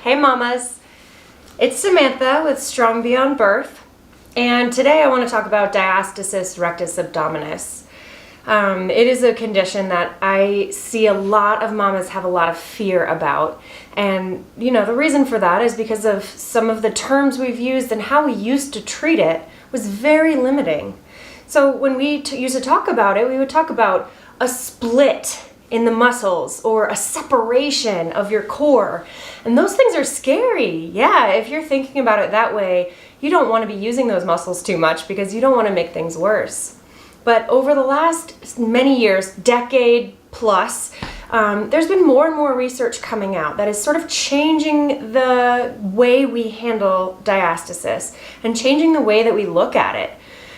Hey mamas, it's Samantha with Strong Beyond Birth, and today I want to talk about Diastasis rectus abdominis. It is a condition that I see a lot of mamas have a lot of fear about, and the reason for that is because of some of the terms we've used and how we used to treat it was very limiting. So when we used to talk about it, we would talk about a split in the muscles or a separation of your core. And those things are scary. Yeah, if you're thinking about it that way, you don't want to be using those muscles too much because you don't want to make things worse. But over the last many years, decade plus, there's been more and more research coming out that is sort of changing the way we handle diastasis and changing the way that we look at it.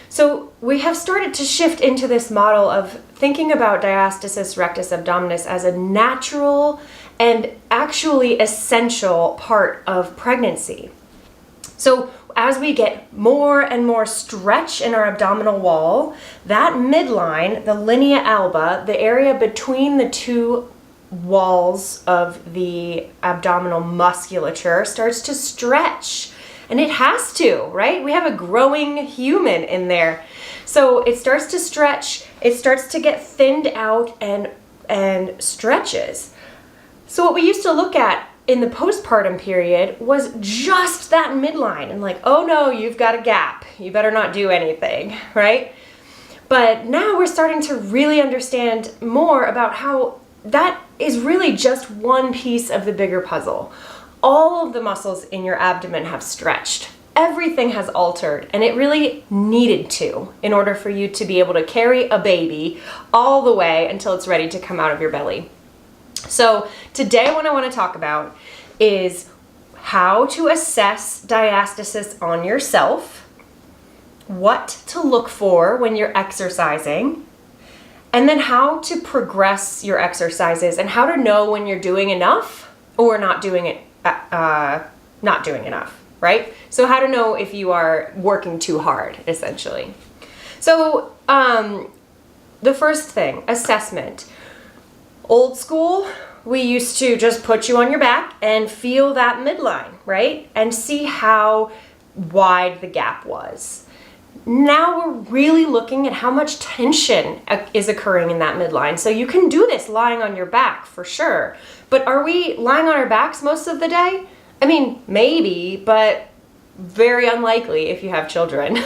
So we have started to shift into this model of thinking about diastasis rectus abdominis as a natural and actually essential part of pregnancy. So as we get more and more stretch in our abdominal wall, that midline, the linea alba, the area between the two walls of the abdominal musculature, starts to stretch. And it has to, right? We have a growing human in there. So it starts to stretch, it starts to get thinned out and stretches. So what we used to look at in the postpartum period was just that midline and like, oh no, you've got a gap. You better not do anything, right? But now we're starting to really understand more about how that is really just one piece of the bigger puzzle. All of the muscles in your abdomen have stretched. Everything has altered, and it really needed to in order for you to be able to carry a baby all the way until it's ready to come out of your belly. So today what I want to talk about is how to assess diastasis on yourself, what to look for when you're exercising, and then how to progress your exercises and how to know when you're doing enough or not doing enough, right? So how to know if you are working too hard, essentially. So the first thing, assessment. Old school, we used to just put you on your back and feel that midline, right? And see how wide the gap was. Now we're really looking at how much tension is occurring in that midline. So you can do this lying on your back for sure. But are we lying on our backs most of the day? I mean, maybe, but very unlikely if you have children.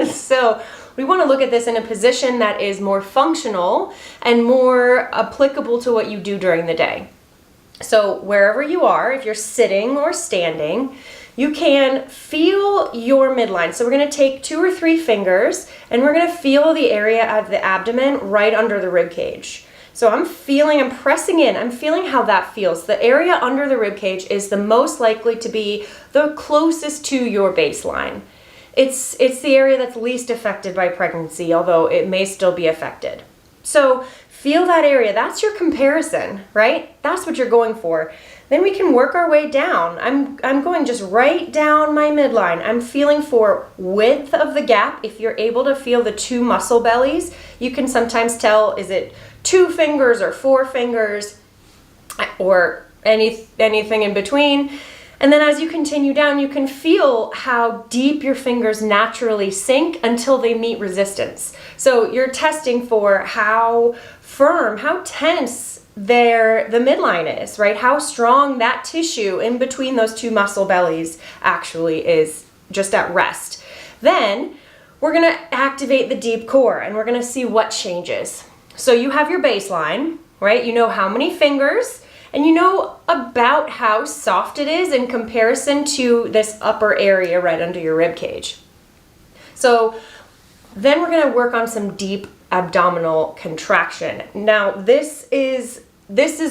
So we want to look at this in a position that is more functional and more applicable to what you do during the day. So wherever you are, if you're sitting or standing, you can feel your midline. So we're going to take 2 or 3 fingers and we're going to feel the area of the abdomen right under the rib cage. So I'm pressing in, I'm feeling how that feels. The area under the rib cage is the most likely to be the closest to your baseline. It's the area that's least affected by pregnancy, although it may still be affected. So feel that area. That's your comparison, right? That's what you're going for. Then we can work our way down. I'm going just right down my midline. I'm feeling for width of the gap. If you're able to feel the 2 muscle bellies, you can sometimes tell, is it 2 fingers or 4 fingers or anything in between. And then as you continue down, you can feel how deep your fingers naturally sink until they meet resistance. So you're testing for how firm, how tense the midline is, right? How strong that tissue in between those 2 muscle bellies actually is just at rest. Then we're going to activate the deep core and we're going to see what changes. So you have your baseline, right? You know how many fingers and you know about how soft it is in comparison to this upper area right under your rib cage. So then we're going to work on some deep abdominal contraction. Now this is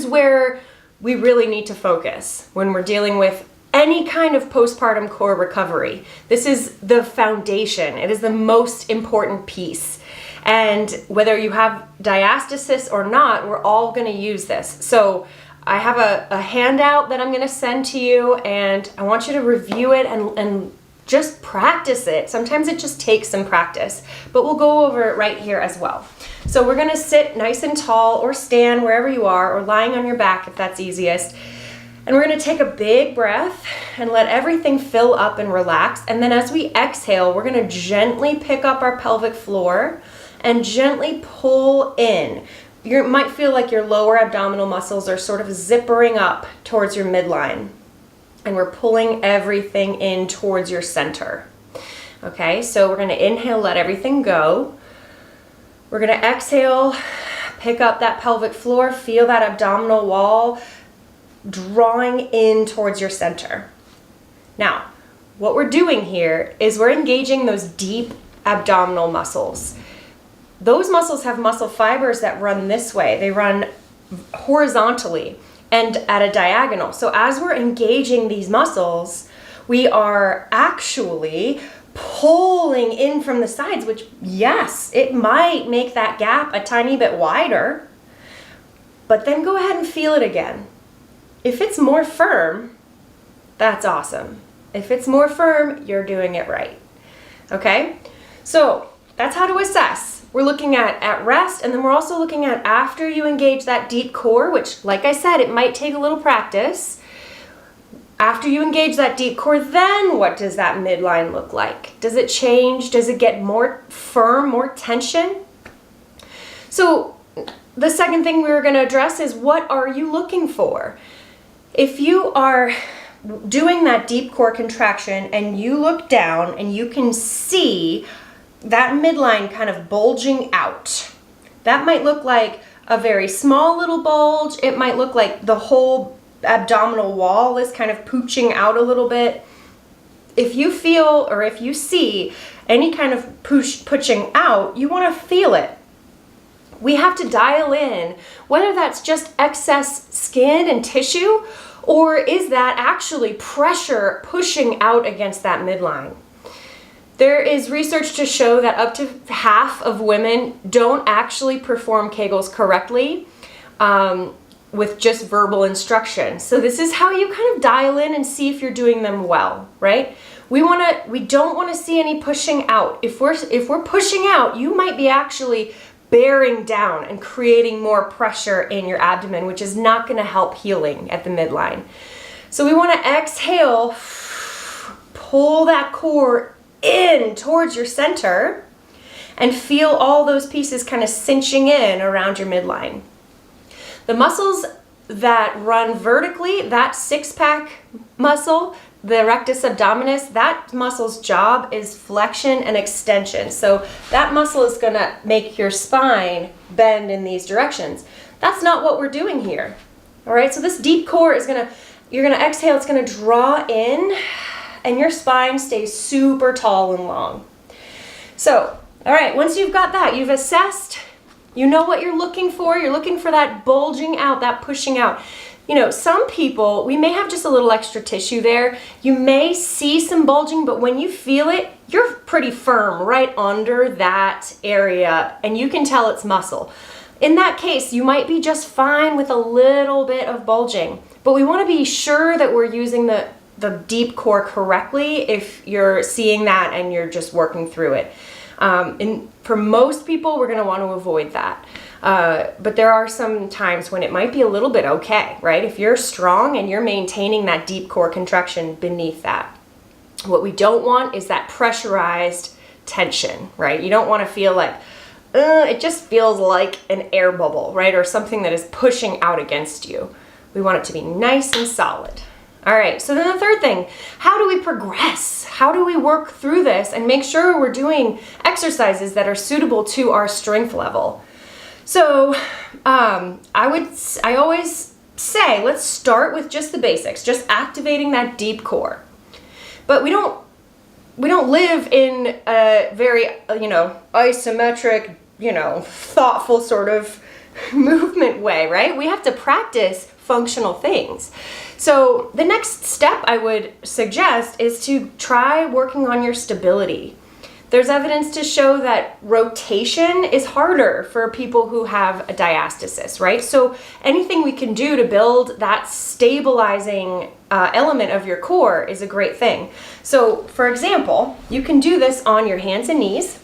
where we really need to focus when we're dealing with any kind of postpartum core recovery. This is the foundation. It is the most important piece. And whether you have diastasis or not, we're all going to use this. So I have a handout that I'm going to send to you, and I want you to review it and just practice it. Sometimes it just takes some practice, but we'll go over it right here as well. So we're going to sit nice and tall or stand wherever you are, or lying on your back if that's easiest. And we're going to take a big breath and let everything fill up and relax. And then as we exhale, we're going to gently pick up our pelvic floor and gently pull in. You might feel like your lower abdominal muscles are sort of zippering up towards your midline. And we're pulling everything in towards your center. Okay, so we're going to inhale, let everything go. We're going to exhale, pick up that pelvic floor, feel that abdominal wall drawing in towards your center. Now, what we're doing here is we're engaging those deep abdominal muscles. Those muscles have muscle fibers that run this way. They run horizontally and at a diagonal. So as we're engaging these muscles, we are actually pulling in from the sides, which, yes, it might make that gap a tiny bit wider, but then go ahead and feel it again. If it's more firm, that's awesome. If it's more firm, you're doing it right. Okay? So that's how to assess. We're looking at rest, and then we're also looking at after you engage that deep core, which, like I said, it might take a little practice. After you engage that deep core, then what does that midline look like? Does it change? Does it get more firm, more tension? So the second thing we're going to address is, what are you looking for? If you are doing that deep core contraction and you look down and you can see that midline kind of bulging out, that might look like a very small little bulge. It might look like the whole abdominal wall is kind of pooching out a little bit. If you feel or if you see any kind of pooching out, you want to feel it. We have to dial in whether that's just excess skin and tissue, or is that actually pressure pushing out against that midline. There is research to show that up to half of women don't actually perform Kegels correctly with just verbal instruction. So this is how you kind of dial in and see if you're doing them well, right? We don't want to see any pushing out. If we're pushing out, you might be actually bearing down and creating more pressure in your abdomen, which is not going to help healing at the midline. So we want to exhale, pull that core in towards your center, and feel all those pieces kind of cinching in around your midline. The muscles that run vertically, that six-pack muscle, the rectus abdominis, that muscle's job is flexion and extension. So that muscle is going to make your spine bend in these directions. That's not what we're doing here. All right, so this deep core is you're going to exhale, it's going to draw in, and your spine stays super tall and long. So, all right, once you've got that, you've assessed, you know what you're looking for. You're looking for that bulging out, that pushing out. You know, some people, we may have just a little extra tissue there. You may see some bulging, but when you feel it, you're pretty firm right under that area, and you can tell it's muscle. In that case, you might be just fine with a little bit of bulging, but we want to be sure that we're using the deep core correctly if you're seeing that and you're just working through it. And for most people, we're going to want to avoid that. But there are some times when it might be a little bit okay, right? If you're strong and you're maintaining that deep core contraction beneath that. What we don't want is that pressurized tension, right? You don't want to feel like, it just feels like an air bubble, right? Or something that is pushing out against you. We want it to be nice and solid. All right, so then the third thing, how do we progress? How do we work through this and make sure we're doing exercises that are suitable to our strength level? So I always say, let's start with just the basics, just activating that deep core. But we don't live in a very, isometric, thoughtful sort of movement way, right? We have to practice functional things. So the next step I would suggest is to try working on your stability. There's evidence to show that rotation is harder for people who have a diastasis, right? So anything we can do to build that stabilizing element of your core is a great thing. So for example, you can do this on your hands and knees,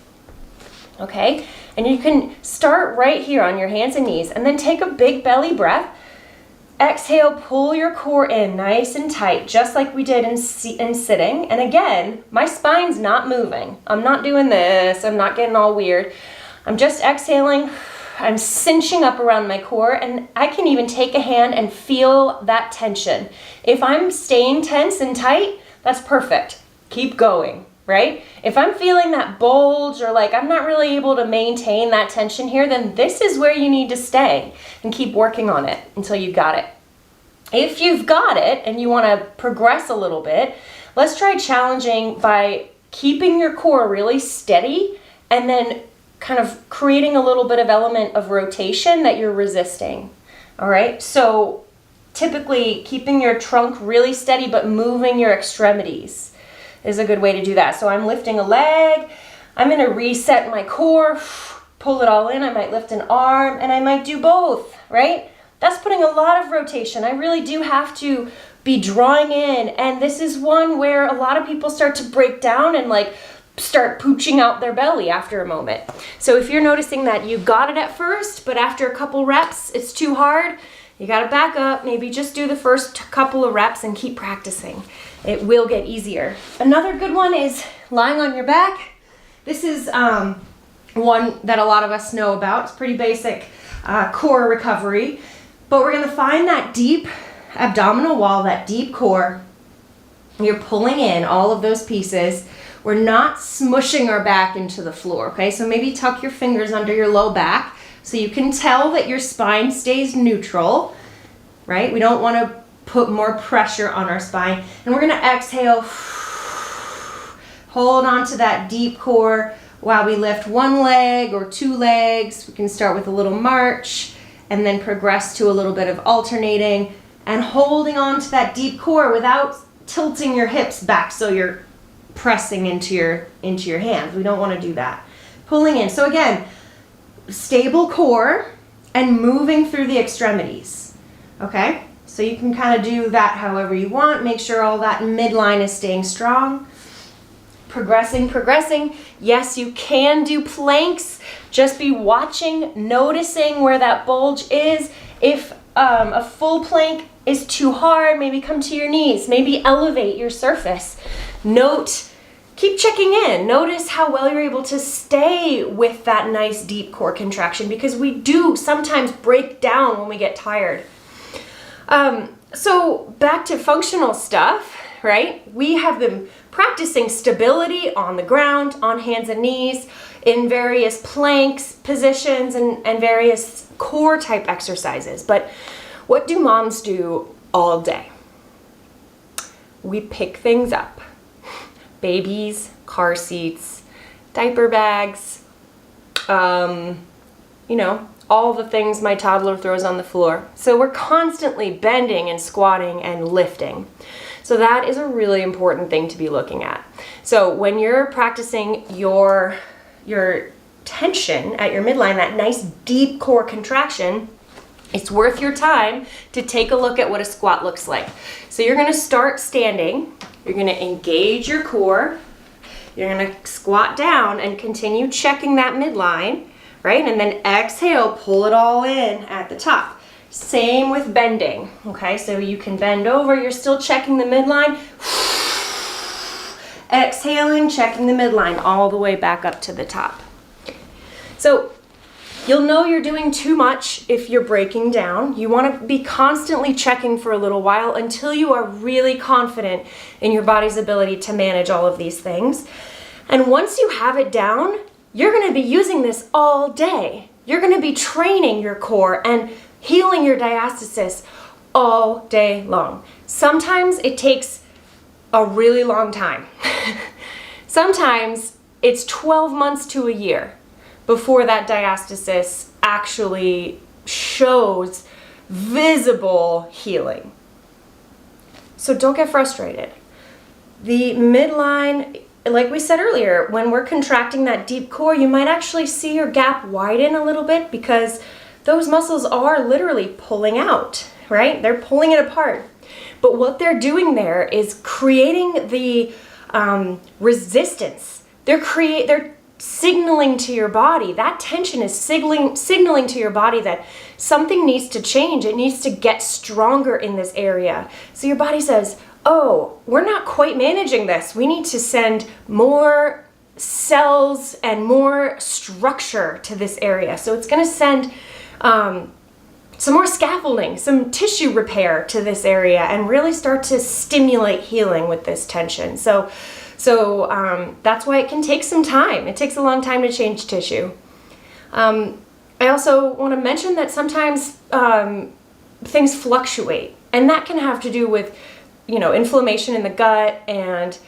okay? And you can start right here on your hands and knees and then take a big belly breath exhale, pull your core in nice and tight, just like we did in sitting. And again, my spine's not moving. I'm not doing this. I'm not getting all weird. I'm just exhaling. I'm cinching up around my core, and I can even take a hand and feel that tension. If I'm staying tense and tight, that's perfect. Keep going, right? If I'm feeling that bulge or like I'm not really able to maintain that tension here, then this is where you need to stay and keep working on it until you've got it. If you've got it and you want to progress a little bit, let's try challenging by keeping your core really steady and then kind of creating a little bit of element of rotation that you're resisting. All right, so typically keeping your trunk really steady but moving your extremities is a good way to do that. So I'm lifting a leg, I'm going to reset my core, pull it all in. I might lift an arm, and I might do both, right? That's putting a lot of rotation. I really do have to be drawing in, and this is one where a lot of people start to break down and like start pooching out their belly after a moment. So if you're noticing that you got it at first, but after a couple reps it's too hard, you got to back up, maybe just do the first couple of reps and keep practicing. It will get easier. Another good one is lying on your back. This is one that a lot of us know about. It's pretty basic core recovery, but we're going to find that deep abdominal wall, that deep core. You're pulling in all of those pieces. We're not smushing our back into the floor, okay? So maybe tuck your fingers under your low back so you can tell that your spine stays neutral, right? We don't want to put more pressure on our spine. And we're going to exhale, hold on to that deep core while we lift one leg or two legs. We can start with a little march and then progress to a little bit of alternating and holding on to that deep core without tilting your hips back so you're pressing into your hands. We don't want to do that. Pulling in. So again, stable core and moving through the extremities. Okay? So you can kind of do that however you want. Make sure all that midline is staying strong. Progressing. Yes, you can do planks. Just be watching, noticing where that bulge is. If a full plank is too hard, maybe come to your knees. Maybe elevate your surface. Keep checking in. Notice how well you're able to stay with that nice deep core contraction, because we do sometimes break down when we get tired. So back to functional stuff, right? We have been practicing stability on the ground, on hands and knees, in various planks positions and various core type exercises. But what do moms do all day? We pick things up. Babies, car seats, diaper bags, all the things my toddler throws on the floor. So we're constantly bending and squatting and lifting. So that is a really important thing to be looking at. So when you're practicing your tension at your midline, that nice deep core contraction, it's worth your time to take a look at what a squat looks like. So you're going to start standing. You're going to engage your core. You're going to squat down and continue checking that midline, right? And then exhale, pull it all in at the top. Same with bending, okay? So you can bend over. You're still checking the midline. Exhaling, checking the midline all the way back up to the top. So you'll know you're doing too much if you're breaking down. You want to be constantly checking for a little while until you are really confident in your body's ability to manage all of these things. And once you have it down, you're going to be using this all day. You're going to be training your core and healing your diastasis all day long. Sometimes it takes a really long time. Sometimes it's 12 months to a year before that diastasis actually shows visible healing. So don't get frustrated. The midline, like we said earlier, when we're contracting that deep core, you might actually see your gap widen a little bit because those muscles are literally pulling out, right? They're pulling it apart. But what they're doing there is creating the resistance. They're signaling to your body. That tension is signaling to your body that something needs to change. It needs to get stronger in this area. So your body says, oh, we're not quite managing this. We need to send more cells and more structure to this area. So it's going to send some more scaffolding, some tissue repair to this area, and really start to stimulate healing with this tension. So that's why it can take some time. It takes a long time to change tissue. I also want to mention that sometimes things fluctuate, and that can have to do with, inflammation in the gut and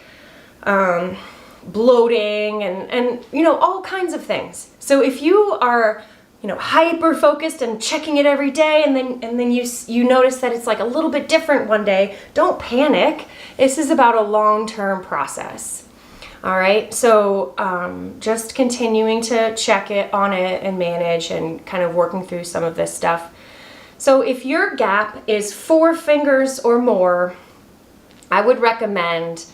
bloating and all kinds of things. So if you are hyper focused and checking it every day, and then you notice that it's like a little bit different one day, don't panic. This is about a long-term process. All right, so just continuing to check it on it and manage and kind of working through some of this stuff. So if your gap is 4 fingers or more, I would recommend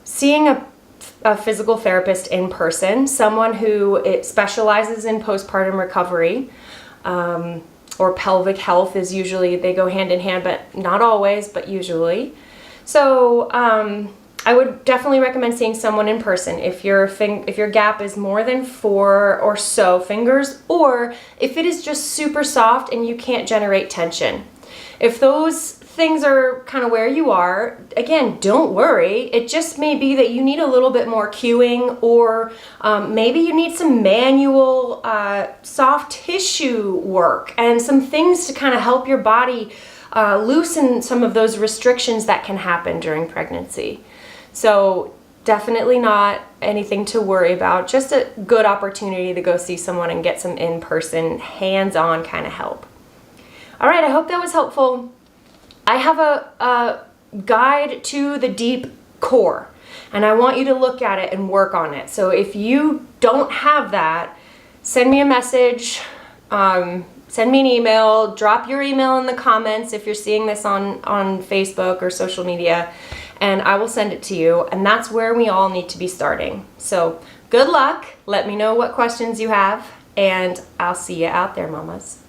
seeing a physical therapist in person, someone who specializes in postpartum recovery, or pelvic health is usually, they go hand in hand, but not always, but usually. So I would definitely recommend seeing someone in person if your gap is more than 4 or so fingers, or if it is just super soft and you can't generate tension. If those things are kind of where you are, again, don't worry. It just may be that you need a little bit more cueing, or maybe you need some manual soft tissue work and some things to kind of help your body loosen some of those restrictions that can happen during pregnancy. So definitely not anything to worry about, just a good opportunity to go see someone and get some in-person, hands-on kind of help. All right, I hope that was helpful. I have a guide to the deep core, and I want you to look at it and work on it. So if you don't have that, send me a message, send me an email, drop your email in the comments if you're seeing this on Facebook or social media, and I will send it to you. And that's where we all need to be starting. So good luck. Let me know what questions you have, and I'll see you out there, mamas.